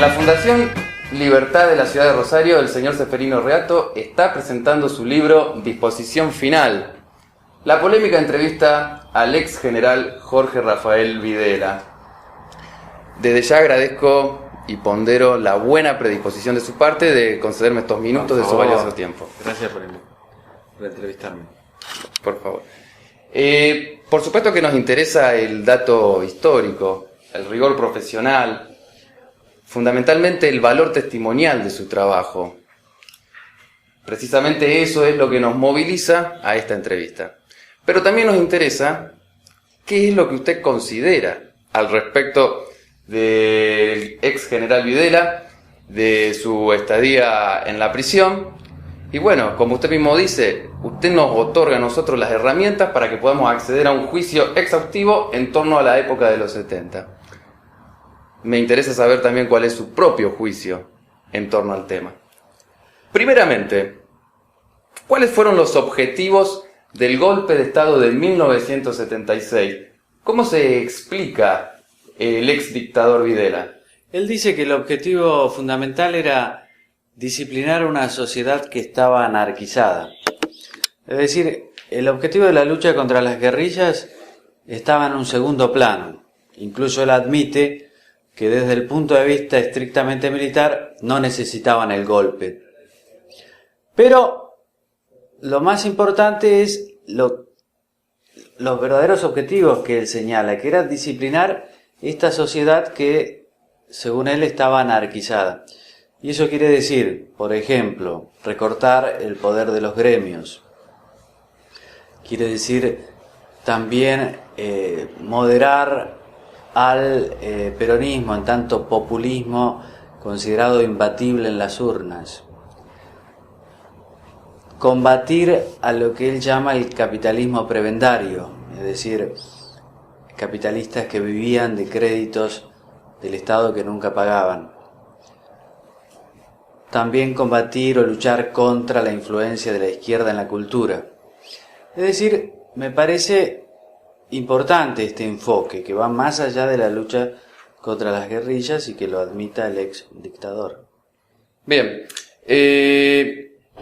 En la Fundación Libertad de la Ciudad de Rosario, el señor Ceferino Reato está presentando su libro Disposición Final. La polémica entrevista al ex general Jorge Rafael Videla. Desde ya agradezco y pondero la buena predisposición de su parte de concederme estos minutos de su valioso tiempo. Gracias por entrevistarme. Por favor. Por supuesto que nos interesa el dato histórico, el rigor profesional, fundamentalmente el valor testimonial de su trabajo. Precisamente eso es lo que nos moviliza a esta entrevista. Pero también nos interesa qué es lo que usted considera al respecto del ex general Videla, de su estadía en la prisión. Y bueno, como usted mismo dice, usted nos otorga a nosotros las herramientas para que podamos acceder a un juicio exhaustivo en torno a la época de los 70. Me interesa saber también cuál es su propio juicio en torno al tema. Primeramente, ¿cuáles fueron los objetivos del golpe de Estado de 1976? ¿Cómo se explica el ex dictador Videla? Él dice que el objetivo fundamental era disciplinar una sociedad que estaba anarquizada. Es decir, el objetivo de la lucha contra las guerrillas estaba en un segundo plano. Incluso él admite que desde el punto de vista estrictamente militar no necesitaban el golpe. Pero lo más importante es los verdaderos objetivos que él señala, que era disciplinar esta sociedad que, según él, estaba anarquizada. Y eso quiere decir, por ejemplo, recortar el poder de los gremios. Quiere decir también moderar al peronismo en tanto populismo considerado imbatible en las urnas. Combatir a lo que él llama el capitalismo prebendario, es decir, capitalistas que vivían de créditos del Estado que nunca pagaban. También combatir o luchar contra la influencia de la izquierda en la cultura. Es decir, me parece importante este enfoque, que va más allá de la lucha contra las guerrillas y que lo admita el ex dictador. Bien,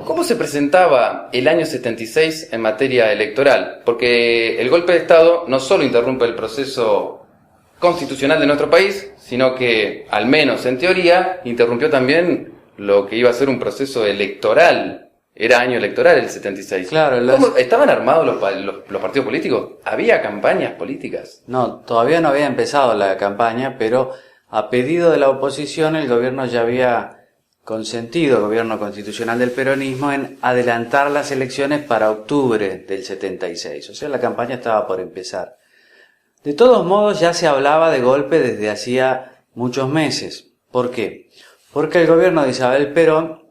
¿cómo se presentaba el año 76 en materia electoral? Porque el golpe de Estado no solo interrumpe el proceso constitucional de nuestro país, sino que, al menos en teoría, interrumpió también lo que iba a ser un proceso electoral. Era año electoral el 76. Claro, ¿Estaban armados los partidos políticos? ¿Había campañas políticas? No, todavía no había empezado la campaña, pero a pedido de la oposición el gobierno ya había consentido, el gobierno constitucional del peronismo, en adelantar las elecciones para octubre del 76. O sea, la campaña estaba por empezar. De todos modos, ya se hablaba de golpe desde hacía muchos meses. ¿Por qué? Porque el gobierno de Isabel Perón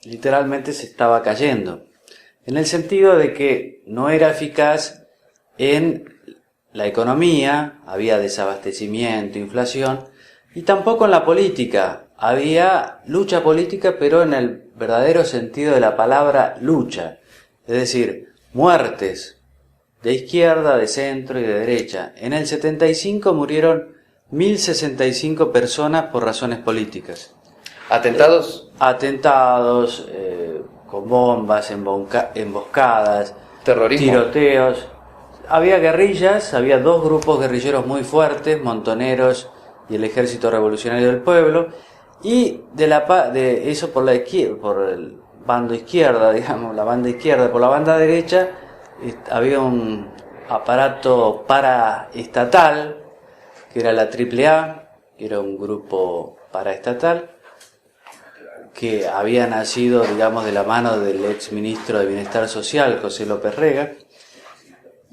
literalmente se estaba cayendo, en el sentido de que no era eficaz en la economía, había desabastecimiento, inflación, y tampoco en la política. Había lucha política, pero en el verdadero sentido de la palabra lucha, es decir, muertes de izquierda, de centro y de derecha. En el 75 murieron 1065 personas por razones políticas. ¿Atentados? Atentados, con bombas, emboscadas, terrorismo, tiroteos. Había guerrillas, había dos grupos guerrilleros muy fuertes, Montoneros y el Ejército Revolucionario del Pueblo, y de eso por el bando izquierda, digamos, la banda izquierda. Por la banda derecha había un aparato paraestatal, que era la AAA, que era un grupo paraestatal, que había nacido, digamos, de la mano del ex ministro de Bienestar Social, José López Rega,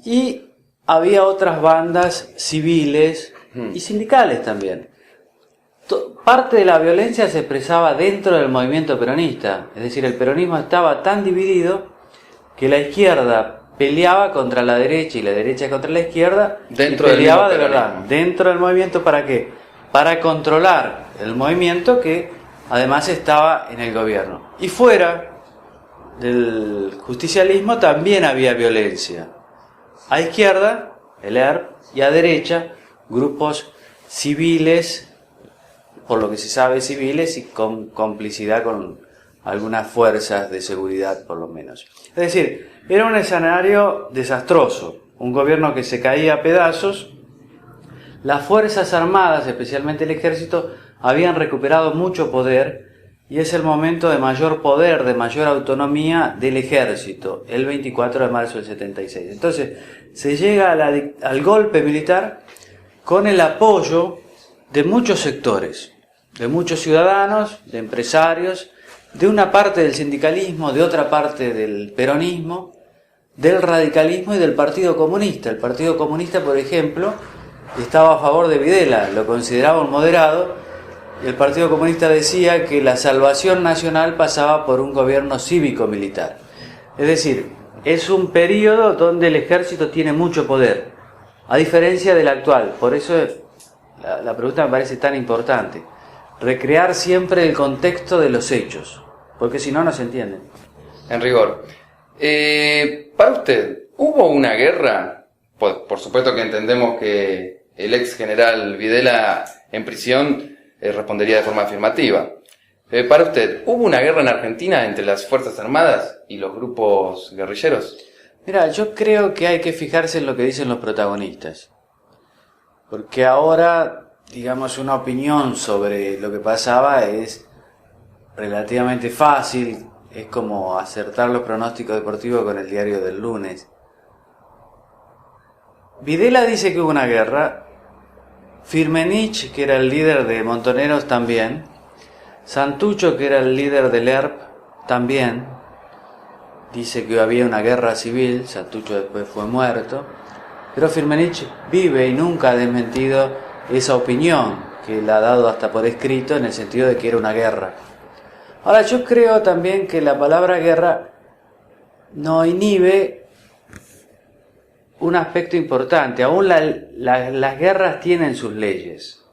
y había otras bandas civiles y sindicales también. Parte de la violencia se expresaba dentro del movimiento peronista, es decir, el peronismo estaba tan dividido que la izquierda peleaba contra la derecha y la derecha contra la izquierda, dentro y peleaba del de verdad, dentro del movimiento. ¿Para qué? Para controlar el movimiento que además estaba en el gobierno. Y fuera del justicialismo también había violencia. A izquierda, el ERP, y a derecha, grupos civiles por lo que se sabe, civiles y con complicidad con algunas fuerzas de seguridad, por lo menos. Es decir, era un escenario desastroso, un gobierno que se caía a pedazos. Las Fuerzas Armadas, especialmente el Ejército, habían recuperado mucho poder y es el momento de mayor poder, de mayor autonomía del Ejército, el 24 de marzo del 76. Entonces, se llega al golpe militar con el apoyo de muchos sectores, de muchos ciudadanos, de empresarios, de una parte del sindicalismo, de otra parte del peronismo, del radicalismo y del Partido Comunista. El Partido Comunista, por ejemplo, estaba a favor de Videla, lo consideraba un moderado, y el Partido Comunista decía que la salvación nacional pasaba por un gobierno cívico-militar. Es decir, es un periodo donde el ejército tiene mucho poder, a diferencia del actual. Por eso la pregunta me parece tan importante. Recrear siempre el contexto de los hechos, porque si no, no se entienden. En rigor. Para usted, ¿hubo una guerra? Por supuesto que entendemos que el ex general Videla en prisión respondería de forma afirmativa. Para usted, ¿hubo una guerra en Argentina entre las Fuerzas Armadas y los grupos guerrilleros? Mira, yo creo que hay que fijarse en lo que dicen los protagonistas. Porque ahora, digamos, una opinión sobre lo que pasaba es relativamente fácil. Es como acertar los pronósticos deportivos con el diario del lunes. Videla dice que hubo una guerra. Firmenich, que era el líder de Montoneros, también. Santucho, que era el líder del ERP, también. Dice que había una guerra civil. Santucho después fue muerto. Pero Firmenich vive y nunca ha desmentido esa opinión, que la ha dado hasta por escrito, en el sentido de que era una guerra. Ahora, yo creo también que la palabra guerra no inhibe un aspecto importante. Aún las guerras tienen sus leyes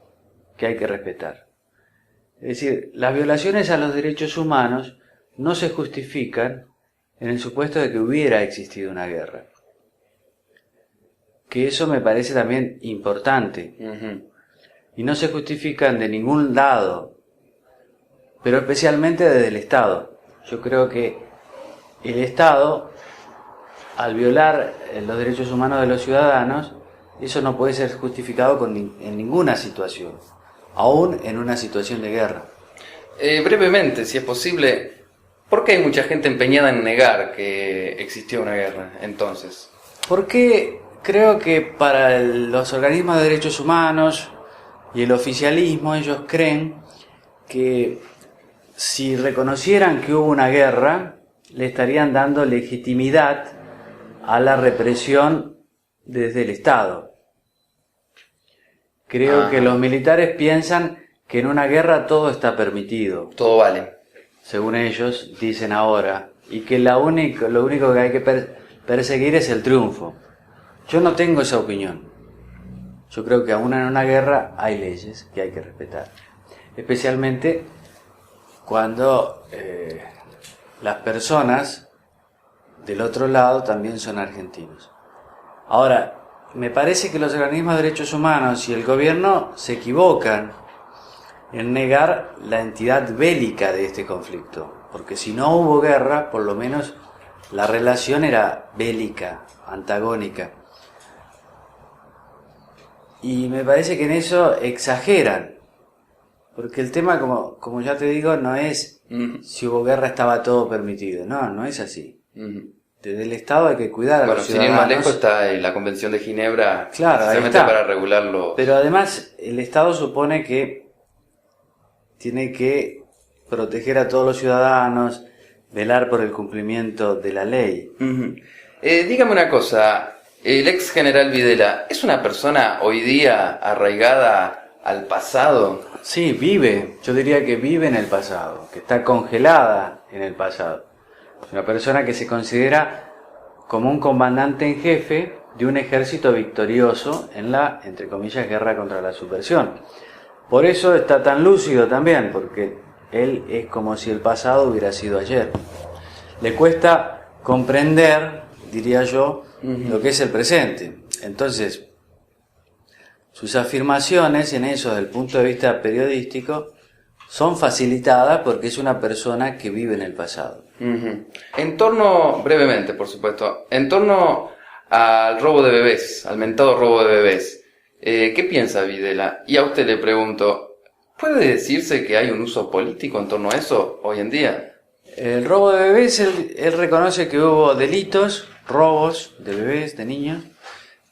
que hay que respetar. Es decir, las violaciones a los derechos humanos no se justifican en el supuesto de que hubiera existido una guerra. Que eso me parece también importante. Y no se justifican de ningún lado, pero especialmente desde el Estado. Yo creo que el Estado, al violar los derechos humanos de los ciudadanos, eso no puede ser justificado en ninguna situación, aún en una situación de guerra. Brevemente, si es posible, ¿por qué hay mucha gente empeñada en negar que existió una guerra entonces? Porque creo que para los organismos de derechos humanos y el oficialismo, ellos creen que si reconocieran que hubo una guerra, le estarían dando legitimidad a la represión desde el Estado. Creo que los militares piensan que en una guerra todo está permitido. Todo vale. Según ellos, dicen ahora. Y que lo único que hay que perseguir es el triunfo. Yo no tengo esa opinión. Yo creo que aún en una guerra hay leyes que hay que respetar. Especialmente cuando las personas del otro lado también son argentinos. Ahora, me parece que los organismos de derechos humanos y el gobierno se equivocan en negar la entidad bélica de este conflicto, porque si no hubo guerra, por lo menos la relación era bélica, antagónica. Y me parece que en eso exageran, porque el tema, como ya te digo, no es si hubo guerra estaba todo permitido. No es así. Desde el Estado hay que cuidar a los ciudadanos. Sin ir más lejos está la Convención de Ginebra, claro, precisamente para regularlo. Pero además el Estado supone que tiene que proteger a todos los ciudadanos, velar por el cumplimiento de la ley. Dígame una cosa, el ex general Videla, ¿es una persona hoy día arraigada al pasado? Sí, vive, yo diría que vive en el pasado, que está congelada en el pasado. Es una persona que se considera como un comandante en jefe de un ejército victorioso en la, entre comillas, guerra contra la subversión. Por eso está tan lúcido también, porque él es como si el pasado hubiera sido ayer. Le cuesta comprender, diría yo, lo que es el presente. Entonces, sus afirmaciones en eso, desde el punto de vista periodístico, son facilitadas porque es una persona que vive en el pasado. Uh-huh. En torno, brevemente por supuesto, en torno al robo de bebés, al mentado robo de bebés, ¿qué piensa Videla? Y a usted le pregunto, ¿puede decirse que hay un uso político en torno a eso hoy en día? El robo de bebés, él reconoce que hubo delitos, robos de bebés, de niños,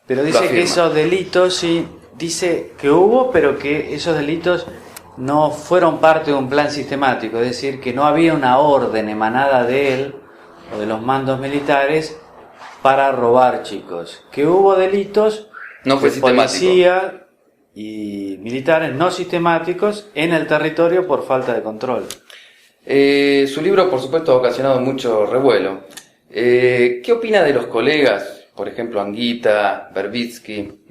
pero dice que esos delitos, sí, dice que hubo, pero que esos delitos no fueron parte de un plan sistemático, es decir, que no había una orden emanada de él o de los mandos militares para robar chicos. Que hubo delitos no fue de policía y militares no sistemáticos en el territorio por falta de control. Su libro, por supuesto, ha ocasionado mucho revuelo. ¿Qué opina de los colegas, por ejemplo, Anguita, Verbitsky,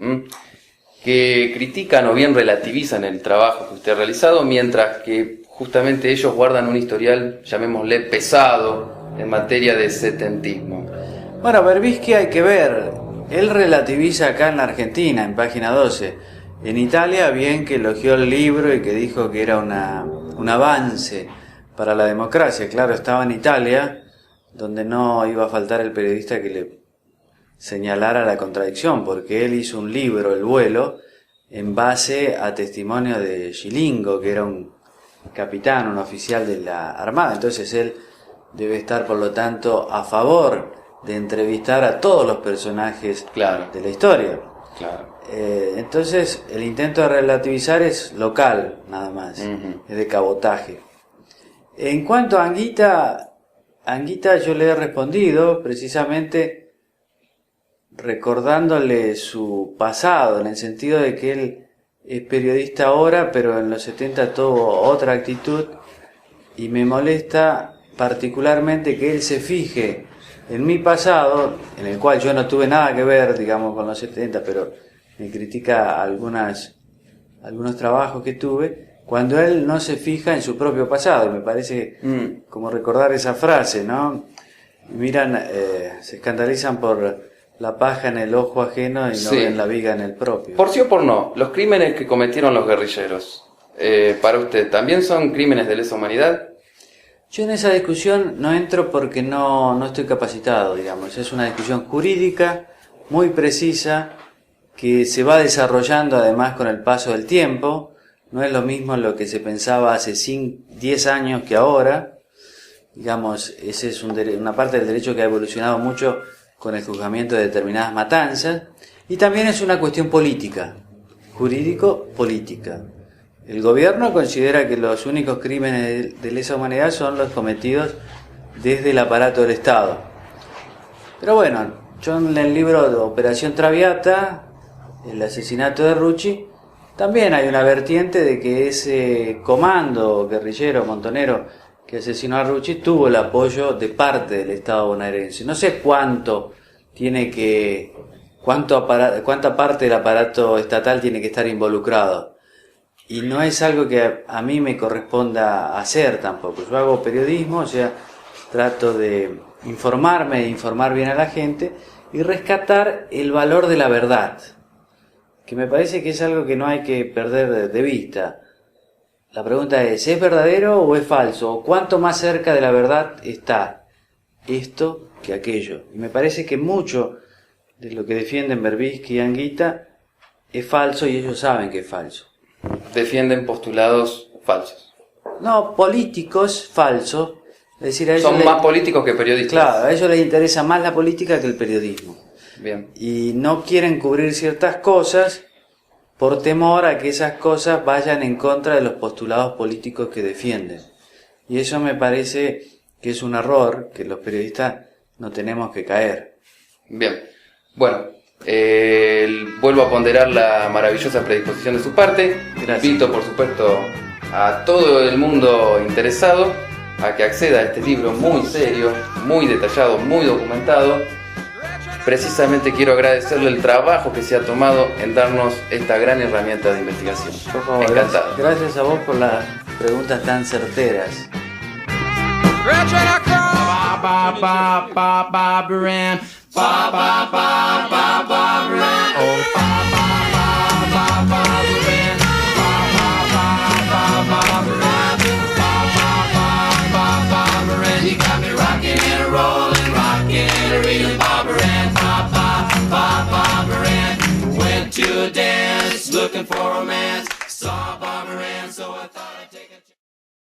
que critican o bien relativizan el trabajo que usted ha realizado, mientras que justamente ellos guardan un historial, llamémosle, pesado en materia de setentismo? Bueno, Verbitsky hay que ver, él relativiza acá en la Argentina, en página 12. En Italia, bien que elogió el libro y que dijo que era un avance para la democracia. Claro, estaba en Italia, donde no iba a faltar el periodista que le señalara la contradicción, porque él hizo un libro, El vuelo, en base a testimonio de Gilingo, que era un capitán, un oficial de la Armada. Entonces él debe estar, por lo tanto, a favor de entrevistar a todos los personajes de la historia. Claro. Entonces el intento de relativizar es local, nada más, es de cabotaje. En cuanto a Anguita yo le he respondido precisamente recordándole su pasado, en el sentido de que él es periodista ahora, pero en los 70 tuvo otra actitud, y me molesta particularmente que él se fije en mi pasado, en el cual yo no tuve nada que ver, digamos, con los 70, pero me critica algunos trabajos que tuve, cuando él no se fija en su propio pasado. Me parece como recordar esa frase, ¿no? Miran, se escandalizan por la paja en el ojo ajeno y no ven la viga en el propio. Por sí o por no, los crímenes que cometieron los guerrilleros, para usted, ¿también son crímenes de lesa humanidad? Yo en esa discusión no entro porque no estoy capacitado, digamos. Es una discusión jurídica muy precisa que se va desarrollando además con el paso del tiempo. No es lo mismo lo que se pensaba hace 10 años que ahora. Digamos, esa es una parte del derecho que ha evolucionado mucho con el juzgamiento de determinadas matanzas. Y también es una cuestión política, jurídico-política. El gobierno considera que los únicos crímenes de lesa humanidad son los cometidos desde el aparato del Estado. Pero bueno, yo en el libro de Operación Traviata, el asesinato de Rucci, también hay una vertiente de que ese comando guerrillero montonero que asesinó a Rucci tuvo el apoyo de parte del Estado bonaerense. No sé cuánta parte del aparato estatal tiene que estar involucrado. Y no es algo que a mí me corresponda hacer tampoco. Yo hago periodismo, o sea, trato de informarme, de informar bien a la gente y rescatar el valor de la verdad, que me parece que es algo que no hay que perder de vista. La pregunta es verdadero o es falso? ¿O cuánto más cerca de la verdad está esto que aquello? Y me parece que mucho de lo que defienden Verbitsky y Anguita es falso y ellos saben que es falso. Defienden postulados falsos. No, políticos falsos. Es decir, a ellos son más políticos que periodistas. Claro, a ellos les interesa más la política que el periodismo. Bien. Y no quieren cubrir ciertas cosas por temor a que esas cosas vayan en contra de los postulados políticos que defienden. Y eso me parece que es un error que los periodistas no tenemos que caer. Bien. Bueno, vuelvo a ponderar la maravillosa predisposición de su parte. Gracias. Invito, por supuesto, a todo el mundo interesado a que acceda a este libro muy serio, muy detallado, muy documentado. Precisamente quiero agradecerle el trabajo que se ha tomado en darnos esta gran herramienta de investigación. Por favor, encantado. Gracias a vos por las preguntas tan certeras. Oh, looking for a man.